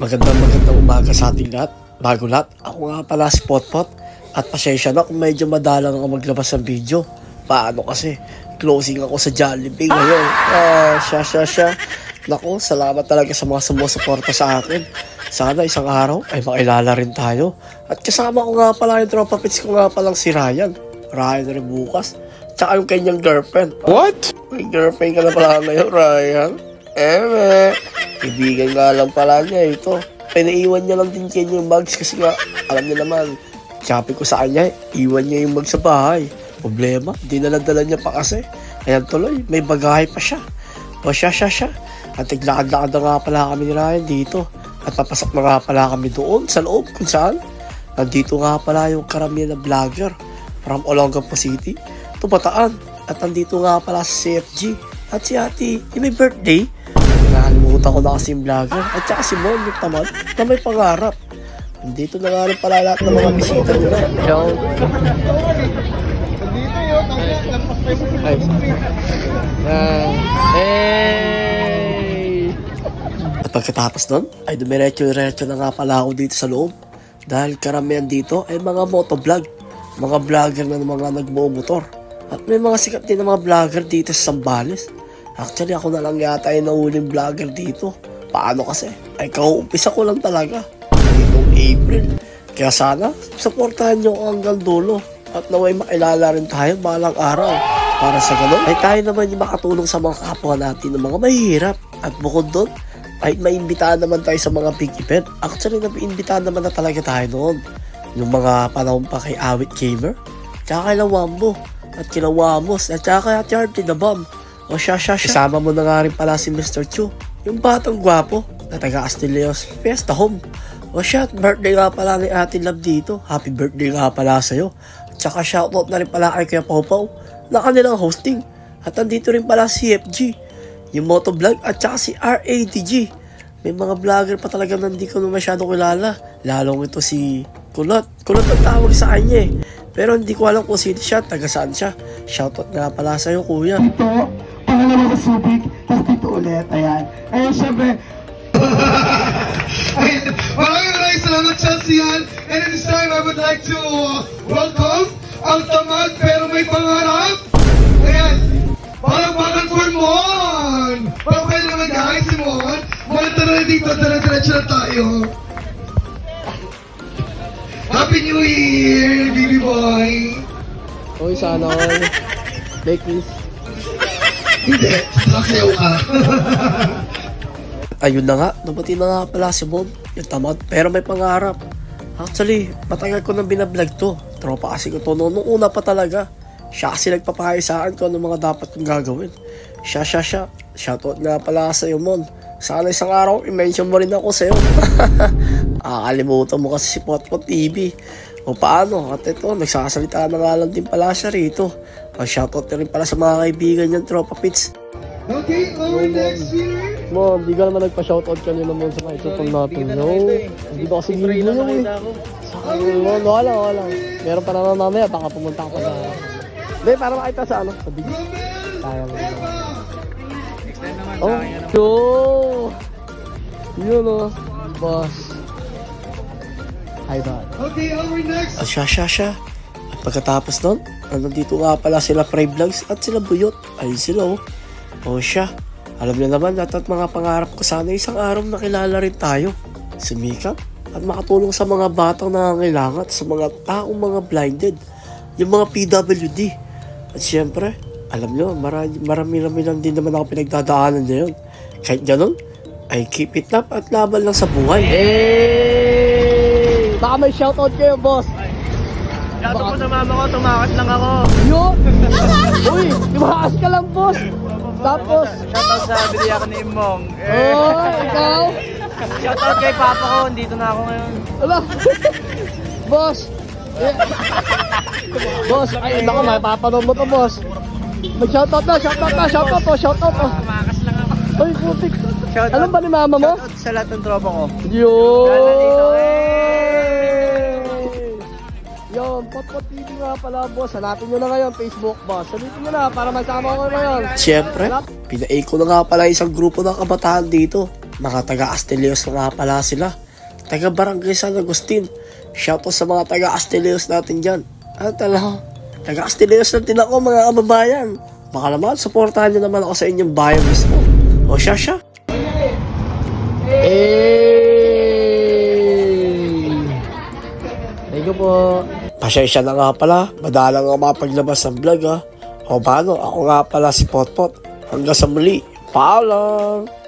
Magandang umaga sa ating lahat. Bago lahat, ako nga pala si Potpot. At pasensya na kung medyo madalang ako maglabas ng video. Paano kasi? Closing ako sa Jollibee ngayon. Naku, salamat talaga sa mga sumusuporta sa akin. Sana isang araw ay makilala rin tayo. At kasama ko nga pala yung tropa pits ko nga palang si Ryan. Ryan rin bukas. Tsaka yung kanyang girlfriend. What? May girlfriend ka na pala ngayon, Ryan. Kaibigan nga lang pala niya ito. Pinaiwan niya lang din kanya yung bags kasi nga, alam niya naman, sabi ko sa kanya, iwan niya yung bag sa bahay. Problema, di naladala niya pa kasi. Ayan tuloy, may bagahe pa siya. O siya. At naglakad-lakad na nga pala kami ni Ryan dito. At papasok na nga pala kami doon sa loob kung saan. Nandito nga pala yung karamihan na vlogger from Olongapo City to Bataan. At nandito nga pala si CFG at si Ate, yung may birthday. Nakalimutan ko na kasi yung vlogger at saka si Mon yung tamad na may pangarap. Nandito na nga rin pala lahat ng mga bisita nila. At pagkatapos nun ay dumiretso-diretso na nga pala ako dito sa loob. Dahil karamihan dito ay mga motovlog, mga vlogger na mga nagmumotor. At may mga sikat din na mga vlogger dito sa Zambales. Actually, ako na lang yata yung nahuling vlogger dito. Paano kasi? Ay kauumpisa ko lang talaga. Itong April. Kaya sana, supportahan nyo ako hanggang dulo. At naway makilala rin tayo balang araw. Para sa ganun, ay tayo naman yung makatulong sa mga kapwa natin ng mga mahihirap. At bukod doon, ay maimbitahan naman tayo sa mga big event. Actually, naimbitahan naman na talaga tayo noon. Yung mga panahon pa kay Awit Gamer, tsaka kay Lawambo, at kay Lawamos, at tsaka kay Charlie the Bomb. O siya. Isama mo na nga rin pala si Mr. Chu, yung batang gwapo na taga Astilleos Fiesta Home. O siya, birthday nga pala ni Ate Love dito. Happy birthday nga pala sa'yo. At saka shoutout na rin pala kay Kuya Pawpaw na kanilang hosting. At nandito rin pala si FG, yung motovlog, at saka si RATG. May mga vlogger pa talaga na hindi ko na masyado kilala. Lalong ito si Kulot ang tawag sa kanya eh. Pero hindi ko alam kung sino siya, taga saan siya. Shoutout nga pala sa'yo, kuya. Dito, pangalawa sa Subic, tapos dito ulit, ayan. Ayun, syempre. Maraming salamat, Chelsea. And at this time, I would like to welcome ang tamad pero may pangarap. Ayan, parang for Mon. Parang pwede naman guys, si Mon. Mga tara dito, tara-diretso na tayo. Happy New Year, baby boy! Uy, sana all. Make this. Hindi, nakasayaw ka. Ayun na nga, nabati na nga pala si Bob, yung tamad, pero may pangarap. Actually, matagal ko nang binablog to. Tropa kasi ko to noon, nung una pa talaga. Siya kasi nagpapahay sa akin ko ano mga dapat kong gagawin. Siya. Shoutout nga pala sa iyo, Mon. Sana isang araw, i-mention mo rin ako sa'yo. Kalimutan mo kasi si Potpot TV. O paano? At ito, nagsasalita na nga lang din pala siya rito. Shoutout na rin pala sa mga kaibigan niyang tropa pits. Okay, our next winner. Mo, hindi ka naman nagpa-shoutout kanina mo sa mga itutong natin. No, hindi ba kasi gilid mo eh. Wala. Meron pa naman mamaya, baka pumunta ka pa sa... Hindi, para makita sa ano, sa big. Kaya mo. Oh, yo! Yun o, boss. Hi, bud. Okay, our next. At siya. At pagkatapos nun, nandito nga pala sila Prey Vlogs at sila Buyot. Ayun sila o. O siya, alam niyo naman at mga pangarap ko sana isang araw nakilala rin tayo. Sumikat at makatulong sa mga batang nangangailangan, sa mga taong mga blinded, yung mga PWD. At syempre, alam nyo, marami lang din naman ako pinagdadaanan ngayon. Kahit ganun, ay keep it up at laban lang sa buhay. Hey! Baka may shoutout kayo, boss. Shoutout po sa mama ko, tumakas lang ako. Yun! Uy, tumakas ka lang, boss. Tapos, shoutout sa biliyak ni Imong. oh, ikaw? Shoutout kay papa ko, dito na ako ngayon. Ala, boss. Boss, ay, baka mapapanood mo to, boss. Mag-shoutout na. Tumakas lang ako. Uy, putik. Alam ba ni mama mo? Shoutout sa lahat ng tropa ko. Yun! Lalo dito, Yun, Potpot TV nga pala, boss. Hanapin nyo na ngayon, Facebook, boss. Sabihin nyo na para masama ko ngayon. Siyempre, pinaik ko na nga pala isang grupo ng kabataan dito. Mga taga Astilleos na nga pala sila. Taga Barangay San Agustin. Shoutout sa mga taga Astilleos natin dyan. At taga Astilleos natin ako mga kababayan. Baka naman, supportahan nyo naman ako sa inyong bayan mismo. O siya. Thank you po. Pasensya na nga pala. Madalang ako mapaglabas ng vlog ha. O paano, ako nga pala si Potpot. Hanggang sa muli. Paalam!